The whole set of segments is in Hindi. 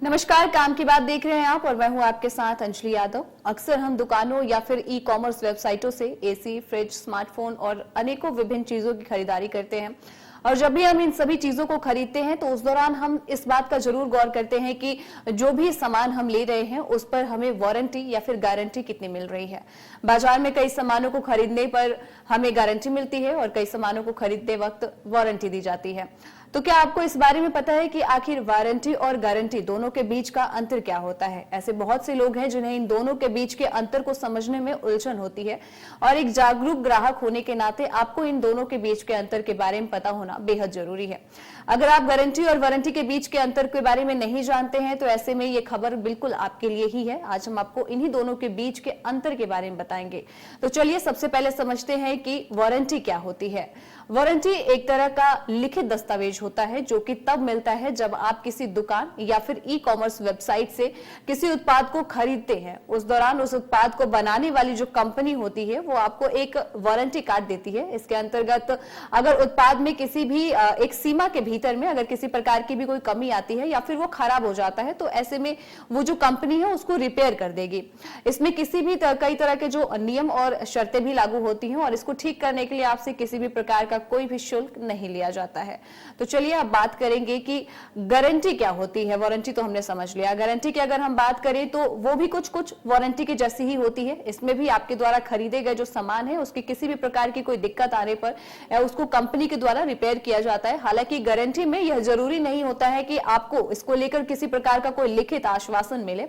नमस्कार, काम की बात देख रहे हैं आप और मैं हूं आपके साथ अंजलि यादव। अक्सर हम दुकानों या फिर ई कॉमर्स वेबसाइटों से एसी, फ्रिज, स्मार्टफोन और अनेकों विभिन्न चीजों की खरीदारी करते हैं और जब भी हम इन सभी चीजों को खरीदते हैं तो उस दौरान हम इस बात का जरूर गौर करते हैं कि जो भी सामान हम ले रहे हैं उस पर हमें वारंटी या फिर गारंटी कितनी मिल रही है। बाजार में कई सामानों को खरीदने पर हमें गारंटी मिलती है और कई सामानों को खरीदते वक्त वारंटी दी जाती है। तो क्या आपको इस बारे में पता है कि आखिर वारंटी और गारंटी दोनों के बीच का अंतर क्या होता है? ऐसे बहुत से लोग हैं जिन्हें इन दोनों के बीच के अंतर को समझने में उलझन होती है और एक जागरूक ग्राहक होने के नाते आपको इन दोनों के बीच के अंतर के बारे में पता होना बेहद जरूरी है। अगर आप गारंटी और वारंटी के बीच के अंतर के बारे में नहीं जानते हैं तो ऐसे में ये खबर बिल्कुल आपके लिए ही है। आज हम आपको इन्हीं दोनों के बीच के अंतर के बारे में बताएंगे। तो चलिए सबसे पहले समझते हैं कि वारंटी क्या होती है। वारंटी एक तरह का लिखित दस्तावेज होता है जो कि तब मिलता है जब आप किसी दुकान या फिर ई कॉमर्स वेबसाइट से किसी उत्पाद को खरीदते हैं। उस दौरान उस उत्पाद को बनाने वाली जो कंपनी होती है वो आपको एक वारंटी कार्ड देती है। इसके अंतर्गत अगर उत्पाद में किसी भी एक सीमा के भीतर में अगर किसी प्रकार की भी कोई कमी आती है या फिर वो खराब हो जाता है तो ऐसे में वो जो कंपनी है उसको रिपेयर कर देगी। इसमें किसी भी कई तरह के जो नियम और शर्तें भी लागू होती हैं और इसको ठीक करने के लिए आपसे किसी भी प्रकार का कोई भी शुल्क नहीं लिया जाता है। तो चलिए अब बात करेंगे कि गारंटी क्या होती है। वारंटी तो हमने समझ लिया। गारंटी की अगर हम बात करें तो वो भी कुछ वारंटी की जैसी ही होती है। इसमें भी आपके द्वारा खरीदे गए जो सामान है उसकी किसी भी प्रकार की कोई दिक्कत आने पर उसको कंपनी के द्वारा रिपेयर किया जाता है। हालांकि गारंटी में यह जरूरी नहीं होता है कि आपको इसको लेकर किसी प्रकार का कोई लिखित आश्वासन मिले।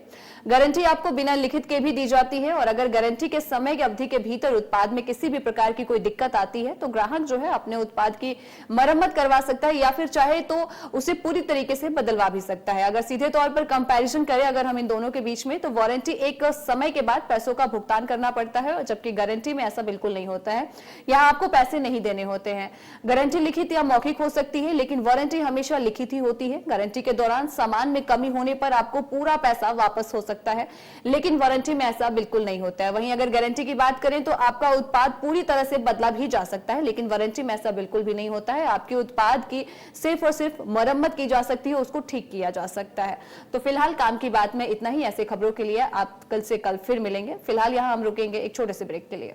गारंटी आपको बिना लिखित के भी दी जाती है और अगर गारंटी के समय की अवधि के भीतर उत्पाद में किसी भी प्रकार की कोई दिक्कत आती है तो ग्राहक जो है अपने उत्पाद की मरम्मत करवा सकता है या फिर चाहे तो उसे पूरी तरीके से बदलवा भी सकता है। अगर सीधे तौर पर कंपैरिजन करें अगर हम इन दोनों के बीच में तो वारंटी एक समय के बाद पैसों का भुगतान करना पड़ता है जबकि गारंटी में ऐसा बिल्कुल नहीं होता है। यहाँ आपको पैसे नहीं देने होते हैं। गारंटी लिखित या मौखिक हो सकती है लेकिन वारंटी हमेशा लिखित ही होती है। गारंटी के दौरान सामान में कमी होने पर आपको पूरा पैसा वापस हो सकता है लेकिन वारंटी में ऐसा बिल्कुल नहीं होता है। वहीं अगर गारंटी की बात करें तो आपका उत्पाद पूरी तरह से बदला भी जा सकता है लेकिन वारंटी में ऐसा बिल्कुल भी नहीं होता है। आपके उत्पाद की सिर्फ और सिर्फ मरम्मत की जा सकती है, उसको ठीक किया जा सकता है। तो फिलहाल काम की बात में इतना ही। ऐसे खबरों के लिए आप कल से कल फिर मिलेंगे। फिलहाल यहाँ हम रुकेंगे एक छोटे से ब्रेक के लिए।